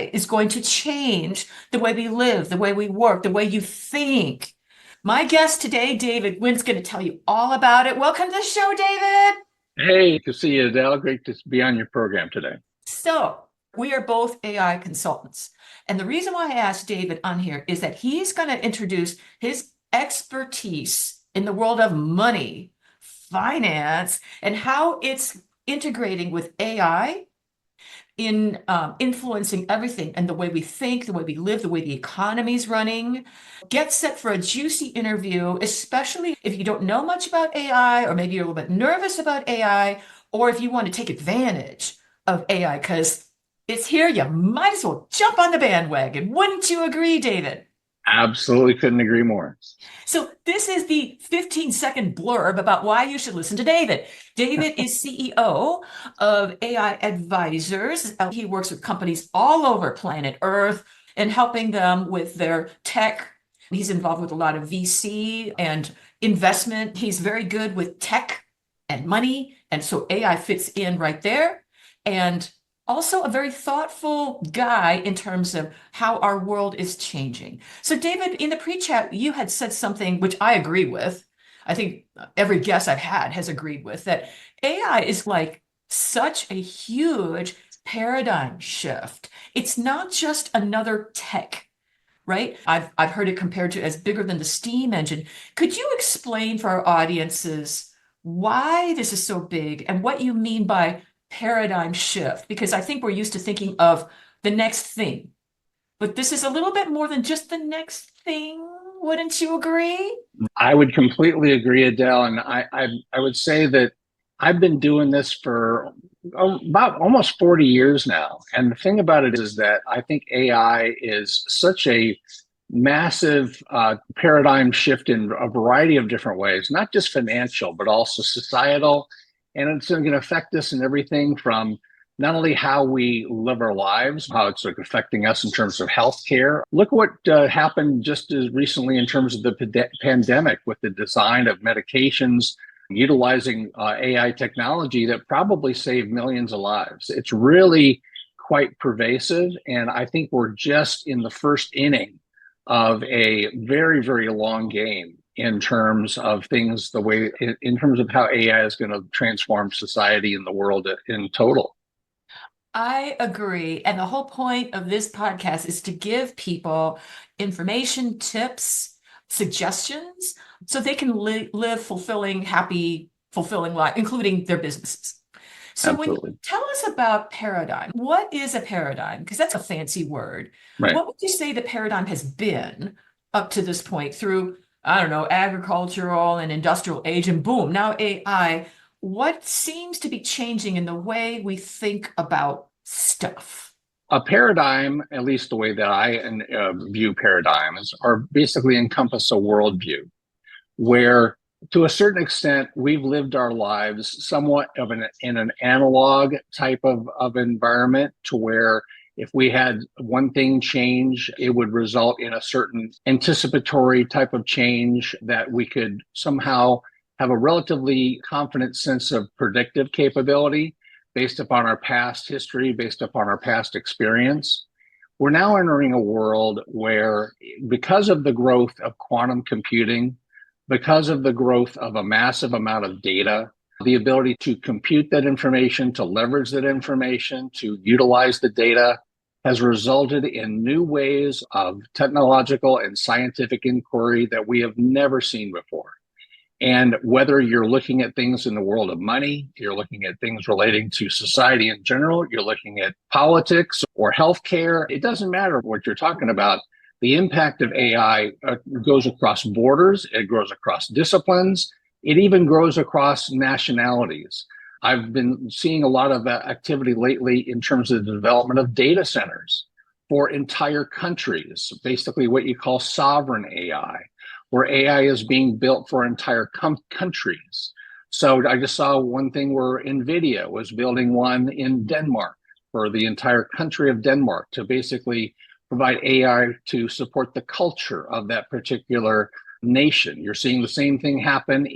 is going to change the way we live, the way we work, the way you think. My guest today, David Gwynn's going to tell you all about it. Welcome to the show, David. Hey, good to see you, Adele. Great to be on your program today. So, we are both AI consultants. And the reason why I asked David on here is that he's going to introduce his expertise in the world of money, finance, and how it's integrating with AI in influencing everything and the way we think, the way we live, the way the economy's running. Get set for a juicy interview, especially if you don't know much about AI, or maybe you're a little bit nervous about AI, or if you want to take advantage of AI because it's here, you might as well jump on the bandwagon. Wouldn't you agree, David? Absolutely couldn't agree more. So this is the 15-second blurb about why you should listen to David. David is CEO of AI Advisors. He works with companies all over planet Earth and helping them with their tech. He's involved with a lot of VC and investment. He's very good with tech and money. And so AI fits in right there. And also a very thoughtful guy in terms of how our world is changing. So, David, in the pre-chat, you had said something which I agree with. I think every guest I've had has agreed with that AI is like such a huge paradigm shift. It's not just another tech, right? I've heard it compared to as bigger than the steam engine. Could you explain for our audiences why this is so big and what you mean by paradigm shift? Because I think we're used to thinking of the next thing, but this is a little bit more than just the next thing. Wouldn't you agree? I would completely agree, Adele. And I would say that I've been doing this for about almost 40 years now. And the thing about it is that I think AI is such a massive paradigm shift in a variety of different ways, not just financial, but also societal. And it's going to affect us in everything from not only how we live our lives, how it's like affecting us in terms of healthcare. Look what happened just as recently in terms of the pandemic with the design of medications utilizing AI technology that probably saved millions of lives. It's really quite pervasive. And I think we're just in the first inning of a very, very long game in terms of things, the way, in terms of how AI is going to transform society and the world in total. I agree. And the whole point of this podcast is to give people information, tips, suggestions, so they can live fulfilling, happy, fulfilling life, including their businesses. So when you Absolutely. tell us about paradigm, what is a paradigm? Because that's a fancy word. Right. What would you say the paradigm has been up to this point through, I don't know, agricultural and industrial age, and boom, now AI? What seems to be changing in the way we think about stuff? A paradigm, at least the way that I view paradigms, are basically encompass a worldview where, to a certain extent, we've lived our lives somewhat of in an analog type of environment, to where if we had one thing change, it would result in a certain anticipatory type of change that we could somehow have a relatively confident sense of predictive capability based upon our past history, based upon our past experience. We're now entering a world where, because of the growth of quantum computing, because of the growth of a massive amount of data, the ability to compute that information, to leverage that information, to utilize the data, has resulted in new ways of technological and scientific inquiry that we have never seen before. And whether you're looking at things in the world of money, you're looking at things relating to society in general, you're looking at politics or healthcare, it doesn't matter what you're talking about. The impact of AI goes across borders, it grows across disciplines, it even grows across nationalities. I've been seeing a lot of activity lately in terms of the development of data centers for entire countries, basically what you call sovereign AI, where AI is being built for entire countries. So I just saw one thing where NVIDIA was building one in Denmark for the entire country of Denmark to basically provide AI to support the culture of that particular nation. You're seeing the same thing happen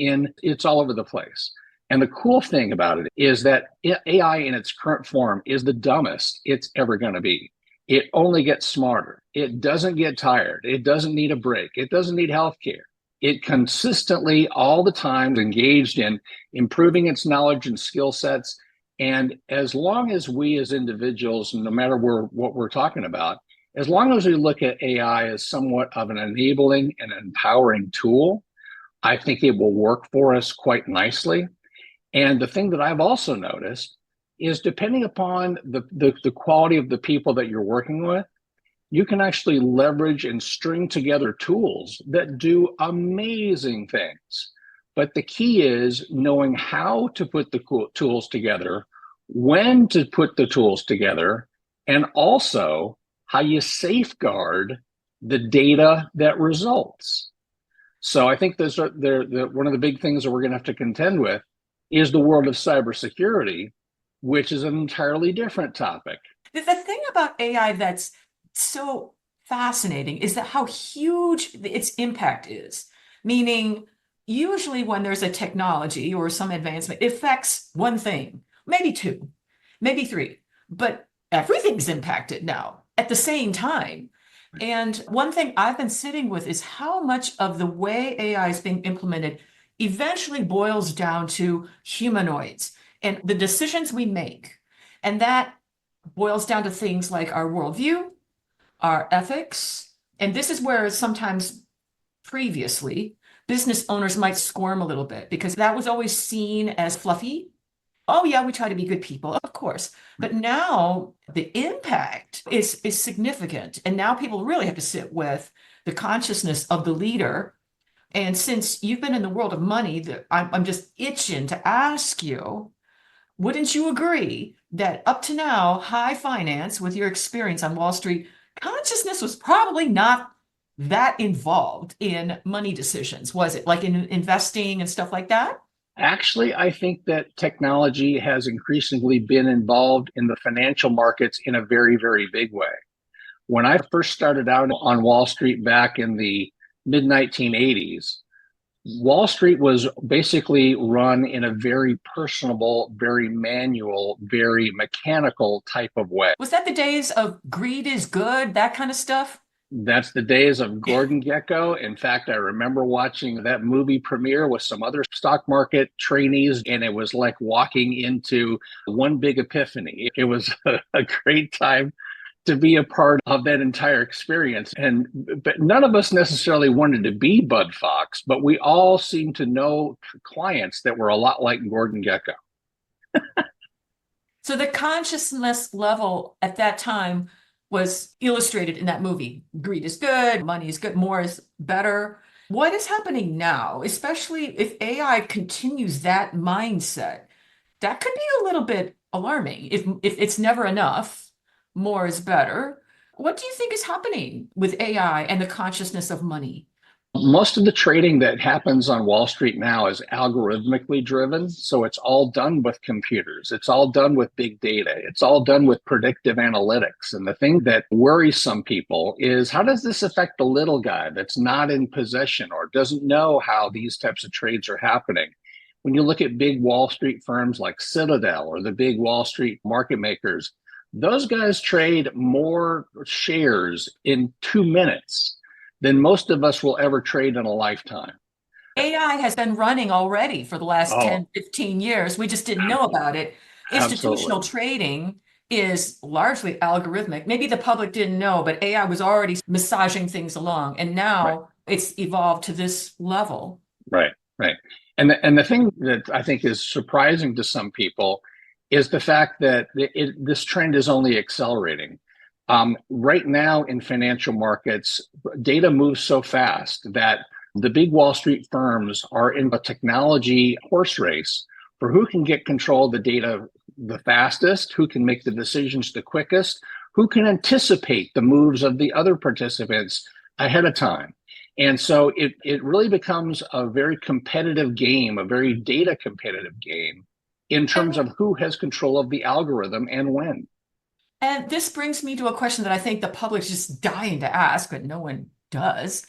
it's all over the place. And the cool thing about it is that AI in its current form is the dumbest it's ever going to be. It only gets smarter. It doesn't get tired. It doesn't need a break. It doesn't need health care. It consistently, all the time, engaged in improving its knowledge and skill sets. And as long as we as individuals, no matter what we're talking about, as long as we look at AI as somewhat of an enabling and empowering tool, I think it will work for us quite nicely. And the thing that I've also noticed is depending upon the quality of the people that you're working with, you can actually leverage and string together tools that do amazing things. But the key is knowing how to put the tools together, when to put the tools together, and also how you safeguard the data that results. So I think those are one of the big things that we're going to have to contend with is the world of cybersecurity, which is an entirely different topic. The thing about AI that's so fascinating is that how huge its impact is. Meaning, usually when there's a technology or some advancement, it affects one thing, maybe two, maybe three, but everything's impacted now at the same time. And one thing I've been sitting with is how much of the way AI is being implemented eventually boils down to humanoids and the decisions we make. And that boils down to things like our worldview, our ethics. And this is where sometimes previously business owners might squirm a little bit because that was always seen as fluffy. Oh, yeah, we try to be good people, of course. But now the impact is significant. And now people really have to sit with the consciousness of the leader. And since you've been in the world of money, I'm just itching to ask you, wouldn't you agree that up to now, high finance, with your experience on Wall Street, consciousness was probably not that involved in money decisions, was it? Like in investing and stuff like that? Actually, I think that technology has increasingly been involved in the financial markets in a very, very big way. When I first started out on Wall Street back in the mid 1980s, Wall Street was basically run in a very personable, very manual, very mechanical type of way. Was that the days of greed is good, that kind of stuff? That's the days of Gordon Gekko. In fact, I remember watching that movie premiere with some other stock market trainees, and it was like walking into one big epiphany. It was a great time to be a part of that entire experience. But none of us necessarily wanted to be Bud Fox, but we all seemed to know clients that were a lot like Gordon Gekko. So the consciousness level at that time was illustrated in that movie. Greed is good, money is good, more is better. What is happening now, especially if AI continues that mindset, that could be a little bit alarming. If it's never enough, more is better. What do you think is happening with AI and the consciousness of money? Most of the trading that happens on Wall Street now is algorithmically driven. So it's all done with computers. It's all done with big data. It's all done with predictive analytics. And the thing that worries some people is how does this affect the little guy that's not in possession or doesn't know how these types of trades are happening? When you look at big Wall Street firms like Citadel or the big Wall Street market makers, those guys trade more shares in 2 minutes than most of us will ever trade in a lifetime. AI has been running already for the last 10, 15 years. We just didn't know about it. Institutional trading is largely algorithmic. Maybe the public didn't know, but AI was already massaging things along. And now it's evolved to this level. Right, right. And the thing that I think is surprising to some people is the fact that this trend is only accelerating. Right now in financial markets, data moves so fast that the big Wall Street firms are in a technology horse race for who can get control of the data the fastest, who can make the decisions the quickest, who can anticipate the moves of the other participants ahead of time. And so it really becomes a very competitive game, a very data competitive game in terms of who has control of the algorithm and when. And this brings me to a question that I think the public's just dying to ask, but no one does.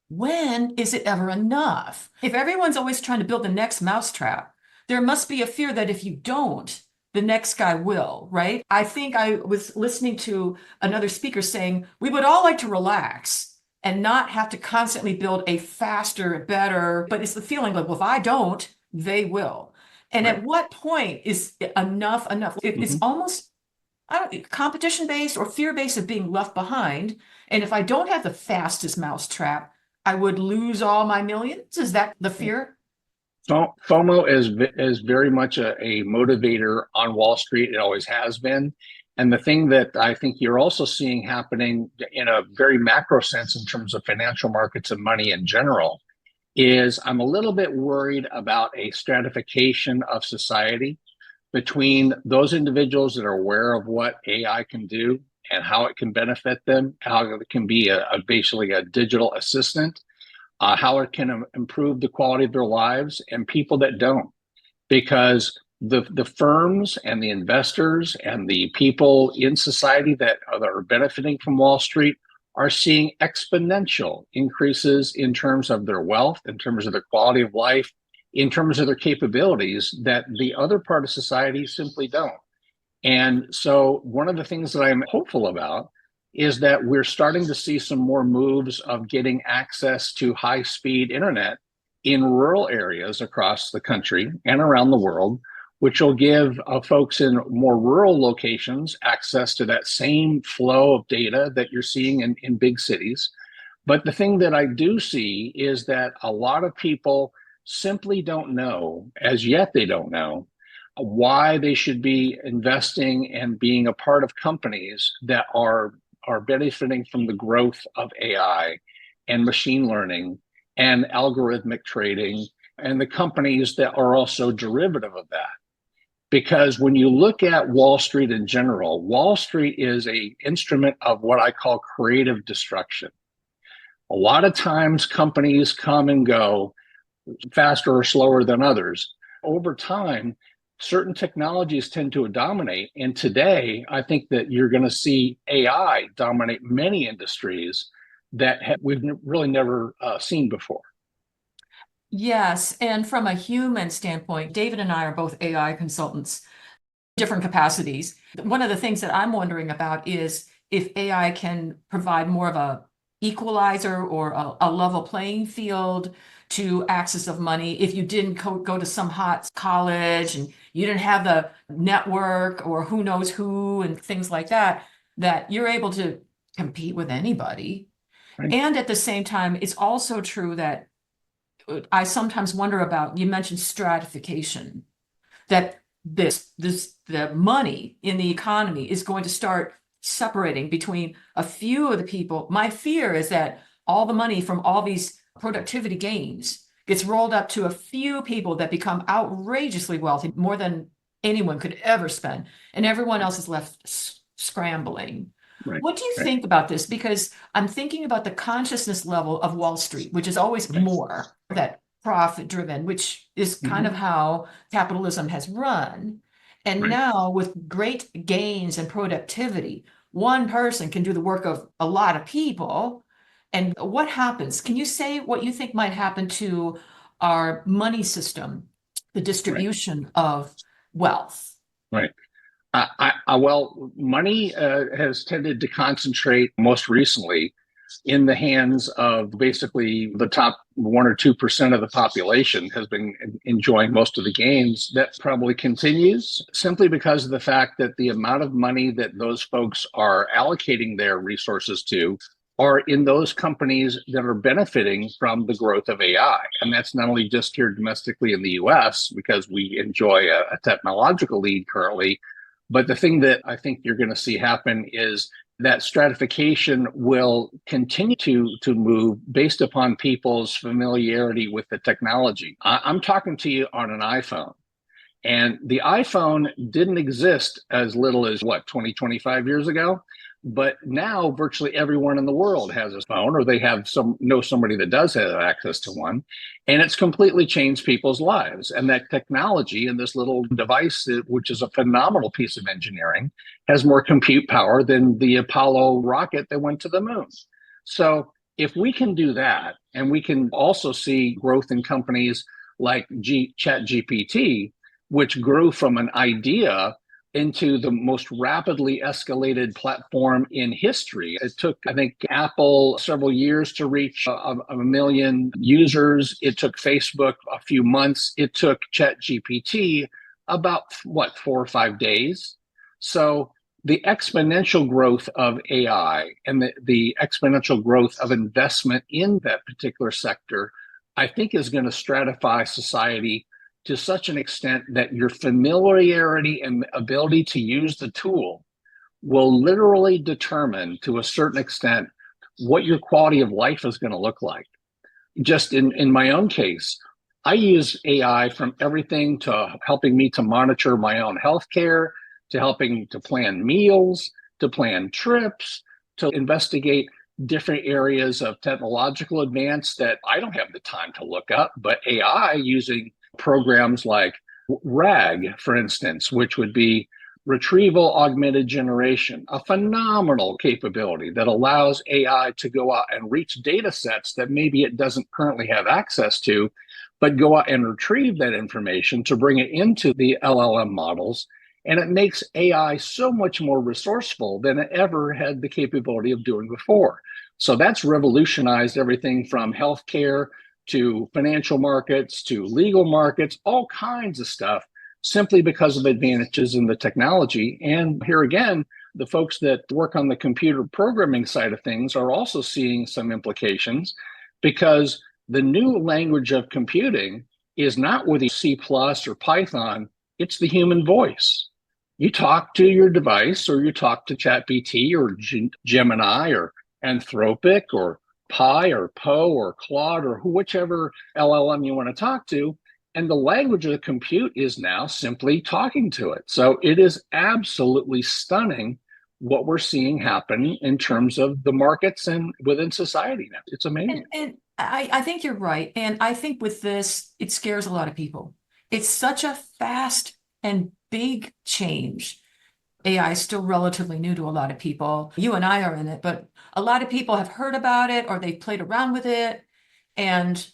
When is it ever enough? If everyone's always trying to build the next mousetrap, there must be a fear that if you don't, the next guy will, right? I think I was listening to another speaker saying we would all like to relax and not have to constantly build a faster, better, but it's the feeling like, well, if I don't, they will. And Right. at what point is enough enough? It's Mhm. almost competition based or fear based of being left behind. And if I don't have the fastest mousetrap, I would lose all my millions. Is that the fear? FOMO is very much a motivator on Wall Street. It always has been. And the thing that I think you're also seeing happening in a very macro sense in terms of financial markets and money in general is I'm a little bit worried about a stratification of society between those individuals that are aware of what AI can do and how it can benefit them, how it can be basically a digital assistant, how it can improve the quality of their lives, and people that don't. Because the firms and the investors and the people in society that are benefiting from Wall Street are seeing exponential increases in terms of their wealth, in terms of their quality of life, in terms of their capabilities that the other part of society simply don't. And so, one of the things that I'm hopeful about is that we're starting to see some more moves of getting access to high speed internet in rural areas across the country and around the world, which will give folks in more rural locations access to that same flow of data that you're seeing in big cities. But the thing that I do see is that a lot of people simply don't know, as yet, they don't know why they should be investing and being a part of companies that are benefiting from the growth of AI and machine learning and algorithmic trading and the companies that are also derivative of that. Because when you look at Wall Street in general, Wall Street is an instrument of what I call creative destruction. A lot of times companies come and go faster or slower than others. Over time, certain technologies tend to dominate. And today, I think that you're going to see AI dominate many industries that we've really never seen before. Yes. And from a human standpoint, David and I are both AI consultants, different capacities. One of the things that I'm wondering about is if AI can provide more of a equalizer or a level playing field to access of money. If you didn't go to some hot college and you didn't have the network or who knows who and things like that, that you're able to compete with anybody. Right. And at the same time, it's also true that I sometimes wonder about, you mentioned stratification, that the money in the economy is going to start separating between a few of the people. My fear is that all the money from all these productivity gains gets rolled up to a few people that become outrageously wealthy, more than anyone could ever spend, and everyone else is left scrambling. Right. What do you Right. think about this? Because I'm thinking about the consciousness level of Wall Street, which is always Right. more that profit driven, which is kind of Mm-hmm. how capitalism has run. And Right. now, with great gains and productivity, one person can do the work of a lot of people. And what happens? Can you say what you think might happen to our money system, the Right. distribution of wealth? Right. Well, money has tended to concentrate most recently in the hands of basically the top 1 or 2% of the population has been enjoying most of the gains. That probably continues simply because of the fact that the amount of money that those folks are allocating their resources to are in those companies that are benefiting from the growth of AI. And that's not only just here domestically in the US, because we enjoy a technological lead currently, but the thing that I think you're going to see happen is that stratification will continue to move based upon people's familiarity with the technology. I'm talking to you on an iPhone, and the iPhone didn't exist as little as what, 20, 25 years ago. But now virtually everyone in the world has a phone, or they have know somebody that does have access to one. And it's completely changed people's lives. And that technology and this little device, which is a phenomenal piece of engineering, has more compute power than the Apollo rocket that went to the moon. So if we can do that, and we can also see growth in companies like ChatGPT, which grew from an idea into the most rapidly escalated platform in history. It took, I think, Apple several years to reach a million users. It took Facebook a few months. It took ChatGPT about, 4 or 5 days. So the exponential growth of AI and the exponential growth of investment in that particular sector, I think, is going to stratify society to such an extent that your familiarity and ability to use the tool will literally determine, to a certain extent, what your quality of life is going to look like. Just in my own case, I use AI from everything to helping me to monitor my own healthcare, to helping to plan meals, to plan trips, to investigate different areas of technological advance that I don't have the time to look up, but AI, using programs like RAG, for instance, which would be retrieval augmented generation, a phenomenal capability that allows AI to go out and reach data sets that maybe it doesn't currently have access to, but go out and retrieve that information to bring it into the LLM models. And it makes AI so much more resourceful than it ever had the capability of doing before. So that's revolutionized everything from healthcare to financial markets, to legal markets, all kinds of stuff, simply because of advantages in the technology. And here again, the folks that work on the computer programming side of things are also seeing some implications, because the new language of computing is not with C+ or Python, it's the human voice. You talk to your device, or you talk to ChatGPT or Gemini or Anthropic or Pi or Poe or Claude or whichever LLM you want to talk to, and the language of the compute is now simply talking to it. So it is absolutely stunning what we're seeing happen in terms of the markets and within society now. It's amazing. And I think you're right. And I think with this, it scares a lot of people. It's such a fast and big change. AI is still relatively new to a lot of people. You and I are in it, but a lot of people have heard about it or they've played around with it. And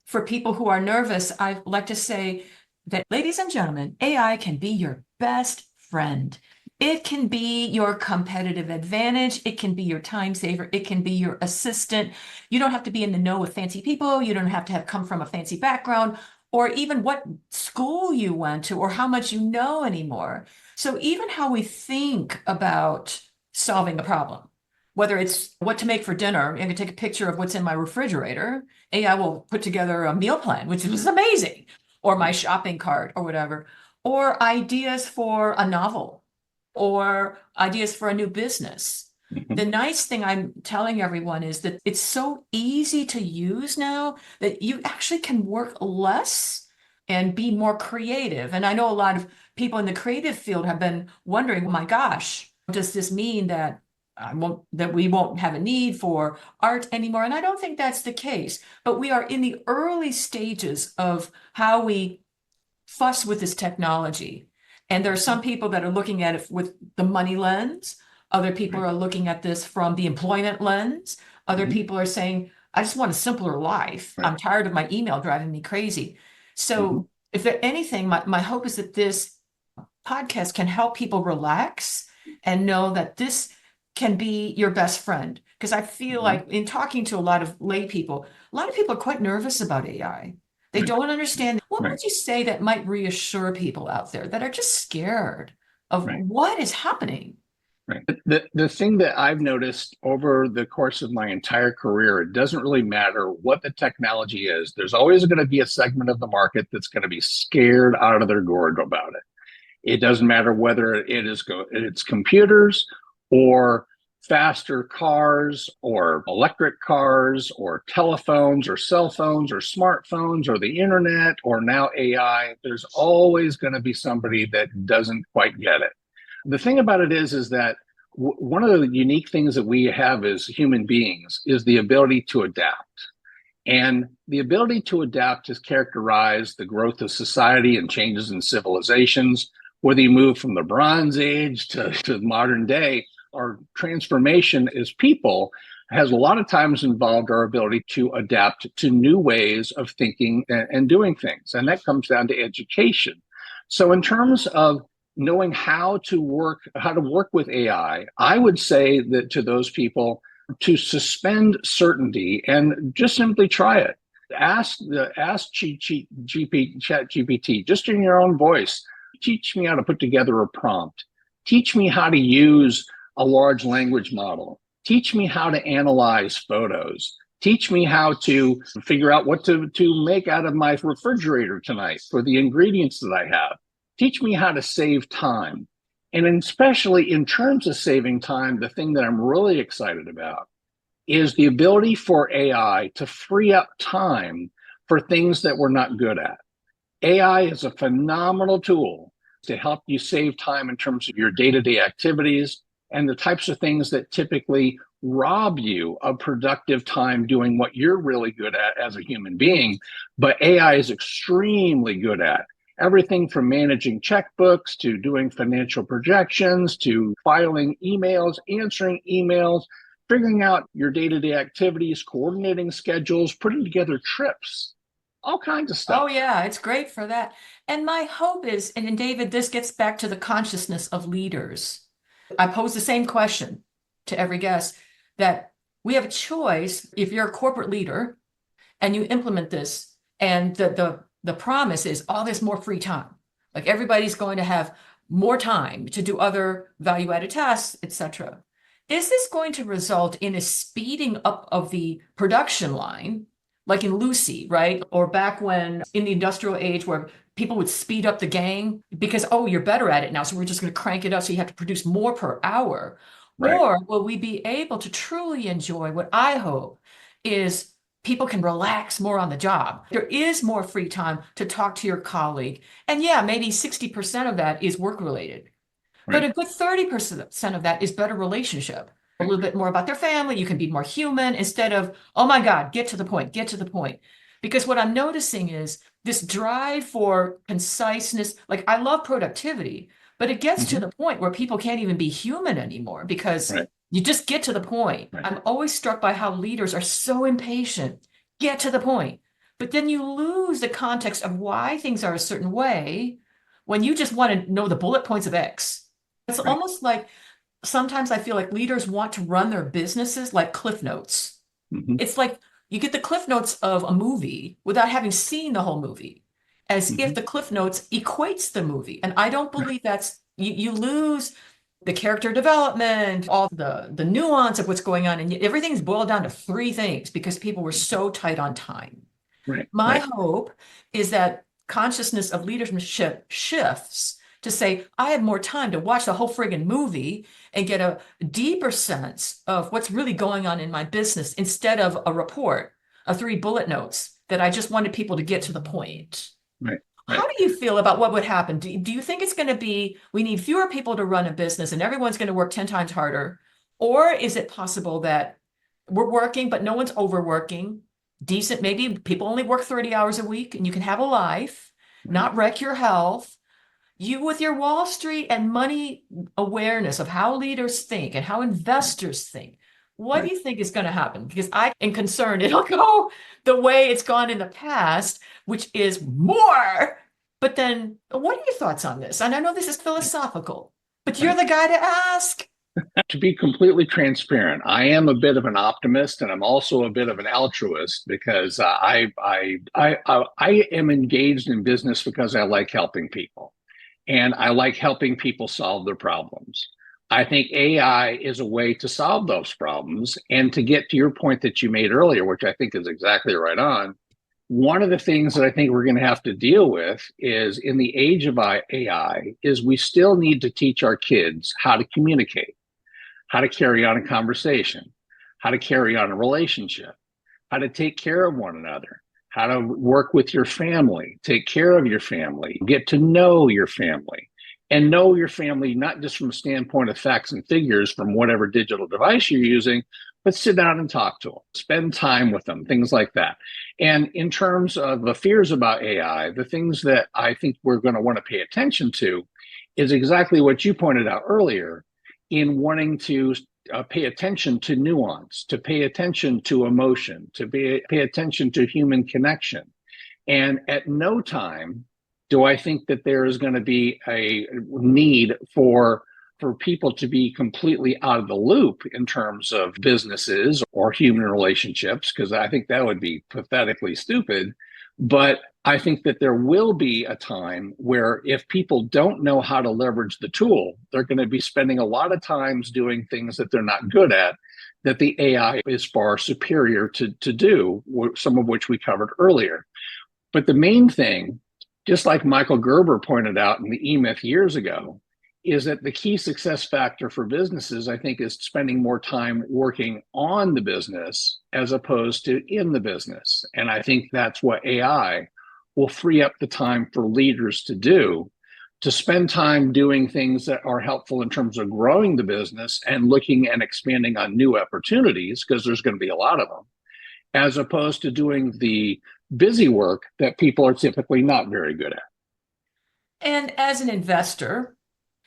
for people who are nervous, I like to say that, ladies and gentlemen, AI can be your best friend. It can be your competitive advantage. It can be your time saver. It can be your assistant. You don't have to be in the know with fancy people. You don't have to have come from a fancy background, or even what school you went to, or how much you know anymore. So even how we think about solving a problem, whether it's what to make for dinner, I'm going to take a picture of what's in my refrigerator. AI will put together a meal plan, which is amazing, or my shopping cart or whatever, or ideas for a novel, or ideas for a new business. The nice thing I'm telling everyone is that it's so easy to use now that you actually can work less and be more creative. And I know a lot of people in the creative field have been wondering, oh my gosh, does this mean that we won't have a need for art anymore? And I don't think that's the case, but we are in the early stages of how we fuss with this technology. And there are some people that are looking at it with the money lens. Other people are looking at this from the employment lens. Other people are saying, I just want a simpler life. I'm tired of my email driving me crazy. So if there anything, my hope is that this podcast can help people relax and know that this can be your best friend. Because I feel like in talking to a lot of lay people, a lot of people are quite nervous about AI. They don't understand. What would you say that might reassure people out there that are just scared of what is happening? Right. The thing that I've noticed over the course of my entire career, it doesn't really matter what the technology is. There's always going to be a segment of the market that's going to be scared out of their gourd about it. It doesn't matter whether it's computers or faster cars or electric cars or telephones or cell phones or smartphones or the internet or now AI. There's always going to be somebody that doesn't quite get it. The thing about it is that one of the unique things that we have as human beings is the ability to adapt. And the ability to adapt has characterized the growth of society and changes in civilizations. Whether you move from the Bronze Age to modern day, our transformation as people has a lot of times involved our ability to adapt to new ways of thinking and doing things. And that comes down to education. So in terms of knowing how to work with AI, I would say that to those people to suspend certainty and just simply try it. Ask ChatGPT just in your own voice. Teach me how to put together a prompt. Teach me how to use a large language model. Teach me how to analyze photos. Teach me how to figure out what to make out of my refrigerator tonight for the ingredients that I have. Teach me how to save time. And especially in terms of saving time, the thing that I'm really excited about is the ability for AI to free up time for things that we're not good at. AI is a phenomenal tool to help you save time in terms of your day-to-day activities and the types of things that typically rob you of productive time doing what you're really good at as a human being. But AI is extremely good at everything from managing checkbooks to doing financial projections to filing emails, answering emails, figuring out your day-to-day activities, coordinating schedules, putting together trips, all kinds of stuff. Oh, yeah, it's great for that. And my hope is, and David, this gets back to the consciousness of leaders. I pose the same question to every guest that we have a choice. If you're a corporate leader and you implement this, and the promise is all this more free time, like everybody's going to have more time to do other value-added tasks, etc. Is this going to result in a speeding up of the production line, like in Lucy, right? Or back when in the industrial age where people would speed up the gang because, oh, you're better at it now, so we're just going to crank it up so you have to produce more per hour. Right. Or will we be able to truly enjoy what I hope is people can relax more on the job? There is more free time to talk to your colleague. And yeah, maybe 60% of that is work related. But Right. a good 30% of that is better relationship. A little bit more about their family. You can be more human instead of, oh my God, get to the point, get to the point. Because what I'm noticing is this drive for conciseness. Like I love productivity, but it gets to the point where people can't even be human anymore because Right. you just get to the point. Right. I'm always struck by how leaders are so impatient. Get to the point. But then you lose the context of why things are a certain way when you just want to know the bullet points of X. It's Right. almost like sometimes I feel like leaders want to run their businesses like cliff notes. Mm-hmm. It's like you get the cliff notes of a movie without having seen the whole movie, as if Mm-hmm. the cliff notes equates the movie. And I don't Right. believe that's you lose the character development, all the nuance of what's going on, and everything's boiled down to three things because people were so tight on time. Right. My Right. hope is that consciousness of leadership shifts to say, I have more time to watch the whole friggin' movie and get a deeper sense of what's really going on in my business instead of a report of three bullet notes that I just wanted people to get to the point. Right. How Right. do you feel about what would happen? Do you think it's going to be we need fewer people to run a business and everyone's going to work 10 times harder? Or is it possible that we're working, but no one's overworking? Decent, maybe people only work 30 hours a week and you can have a life, Right. not wreck your health. You, with your Wall Street and money awareness of how leaders think and how investors think, what do Right. you think is going to happen? Because I am concerned it'll go the way it's gone in the past, which is more. But then, what are your thoughts on this? And I know this is philosophical, but you're Right. the guy to ask. To be completely transparent, I am a bit of an optimist, and I'm also a bit of an altruist because I am engaged in business because I like helping people, and I like helping people solve their problems. I think AI is a way to solve those problems, and to get to your point that you made earlier, which I think is exactly right on. One of the things that I think we're going to have to deal with is in the age of AI is we still need to teach our kids how to communicate, how to carry on a conversation, how to carry on a relationship, how to take care of one another, how to work with your family, take care of your family, get to know your family, and know your family not just from a standpoint of facts and figures from whatever digital device you're using, but sit down and talk to them, spend time with them, things like that. And in terms of the fears about AI, the things that I think we're going to want to pay attention to is exactly what you pointed out earlier in wanting to pay attention to nuance, to pay attention to emotion, to pay attention to human connection. And at no time Do I think that there is going to be a need for people to be completely out of the loop in terms of businesses or human relationships? Because I think that would be pathetically stupid. But I think that there will be a time where if people don't know how to leverage the tool, they're going to be spending a lot of times doing things that they're not good at, that the AI is far superior to do, some of which we covered earlier. But the main thing, just like Michael Gerber pointed out in the E-Myth years ago, is that the key success factor for businesses, I think, is spending more time working on the business as opposed to in the business. And I think that's what AI will free up the time for leaders to do, to spend time doing things that are helpful in terms of growing the business and looking and expanding on new opportunities, because there's going to be a lot of them, as opposed to doing the busy work that people are typically not very good at. And as an investor,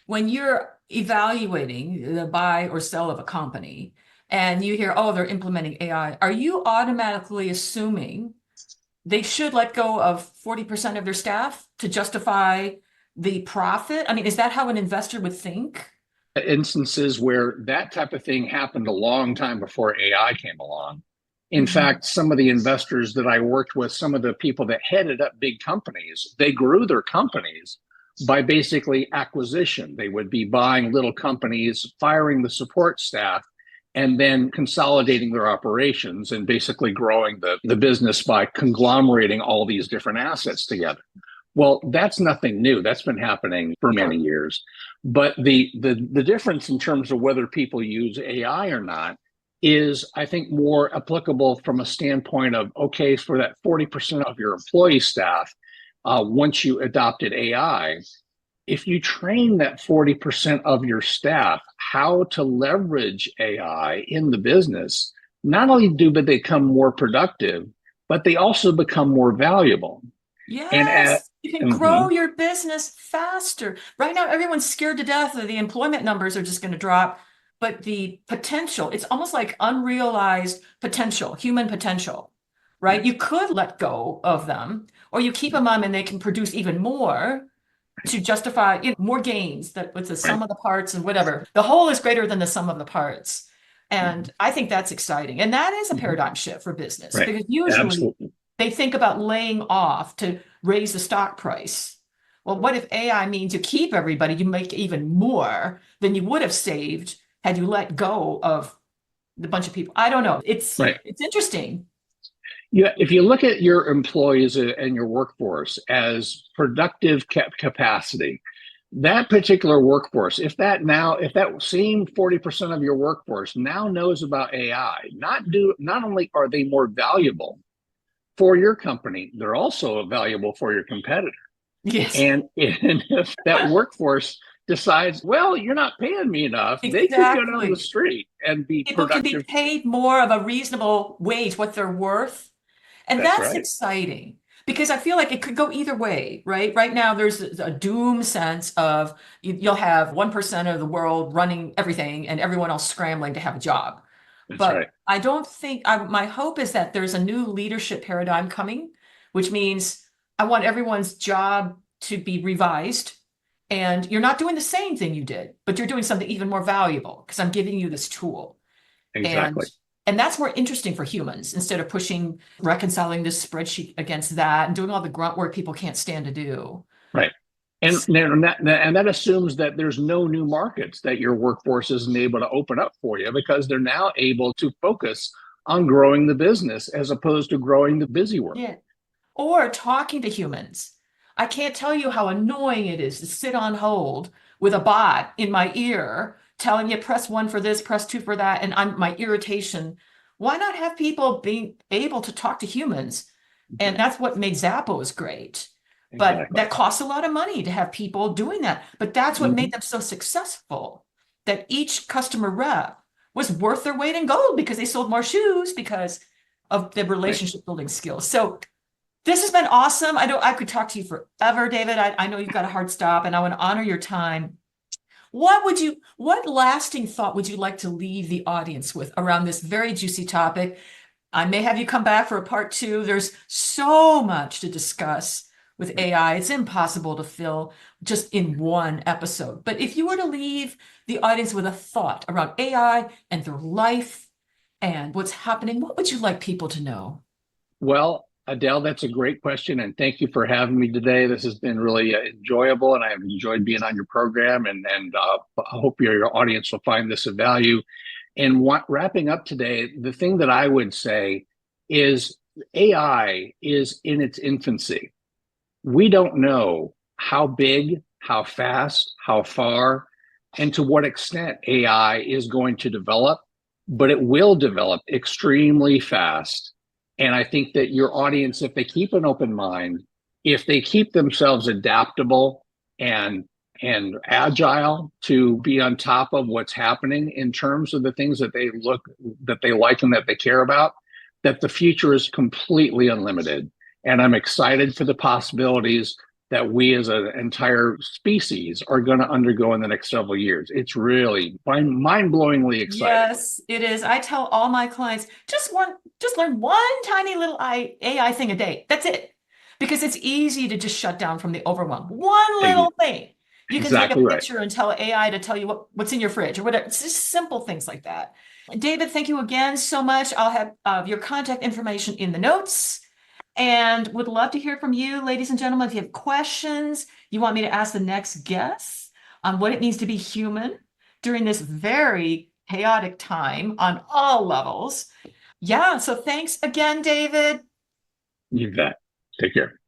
when you're evaluating the buy or sell of a company and you hear, oh, they're implementing AI, are you automatically assuming they should let go of 40% of their staff to justify the profit? I mean, is that how an investor would think? Instances where that type of thing happened a long time before AI came along. In fact, some of the investors that I worked with, some of the people that headed up big companies, they grew their companies by basically acquisition. They would be buying little companies, firing the support staff, and then consolidating their operations and basically growing the business by conglomerating all these different assets together. Well, that's nothing new. That's been happening for many years. But the difference in terms of whether people use AI or not is, I think, more applicable from a standpoint of, okay, for that 40% of your employee staff, once you adopted AI, if you train that 40% of your staff how to leverage AI in the business, not only do they become more productive, but they also become more valuable. Yes, you can grow your business faster. Right now, everyone's scared to death that the employment numbers are just going to drop, but the potential, it's almost like unrealized potential, human potential, right? You could let go of them, or you keep them on and they can produce even more to justify, more gains, that with the sum of the parts and whatever. The whole is greater than the sum of the parts. And I think that's exciting. And that is a paradigm shift for business, because usually they think about laying off to raise the stock price. Well, what if AI means you keep everybody, you make even more than you would have saved had you let go of the bunch of people? I don't know. It's interesting. Yeah, if you look at your employees and your workforce as productive capacity, that particular workforce, if that same 40% of your workforce now knows about AI, not only are they more valuable for your company, they're also valuable for your competitor. Yes. And if that workforce decides, well, you're not paying me enough, they could go down the street and be People productive. can be paid more of a reasonable wage, what they're worth. And that's exciting, because I feel like it could go either way, right? Right now, there's a doom sense of you'll have 1% of the world running everything and everyone else scrambling to have a job. But I don't think, my hope is that there's a new leadership paradigm coming, which means I want everyone's job to be revised. And you're not doing the same thing you did, but you're doing something even more valuable because I'm giving you this tool. Exactly. And that's more interesting for humans, instead of reconciling this spreadsheet against that and doing all the grunt work people can't stand to do. Right. And that assumes that there's no new markets that your workforce isn't able to open up for you, because they're now able to focus on growing the business as opposed to growing the busy work. Yeah. Or talking to humans. I can't tell you how annoying it is to sit on hold with a bot in my ear telling you press 1 for this, press 2 for that, and my irritation. Why not have people being able to talk to humans? And that's what made Zappos great. But that costs a lot of money to have people doing that. But that's what made them so successful, that each customer rep was worth their weight in gold because they sold more shoes because of the relationship building skills. So this has been awesome. I could talk to you forever, David. I know you've got a hard stop, and I want to honor your time. What lasting thought would you like to leave the audience with around this very juicy topic? I may have you come back for a part 2. There's so much to discuss, with AI. It's impossible to fill just in one episode. But if you were to leave the audience with a thought around AI and their life and what's happening, what would you like people to know? Well, Adele, that's a great question, and thank you for having me today. This has been really enjoyable, and I've enjoyed being on your program, and I hope your audience will find this of value. And wrapping up today, the thing that I would say is AI is in its infancy. We don't know how big, how fast, how far, and to what extent AI is going to develop, but it will develop extremely fast. And I think that your audience, if they keep an open mind, if they keep themselves adaptable and and agile to be on top of what's happening in terms of the things that they like and that they care about, that the future is completely unlimited. And I'm excited for the possibilities that we as an entire species are going to undergo in the next several years. It's really mind-blowingly exciting. Yes, it is. I tell all my clients, just learn one tiny little AI thing a day. That's it. Because it's easy to just shut down from the overwhelm. One little thing. You can take a Exactly right. picture and tell AI to tell you what's in your fridge or whatever. It's just simple things like that. David, thank you again so much. I'll have your contact information in the notes and would love to hear from you, ladies and gentlemen. If you have questions, you want me to ask the next guest on what it means to be human during this very chaotic time on all levels. Yeah, so thanks again, David. You bet. Take care.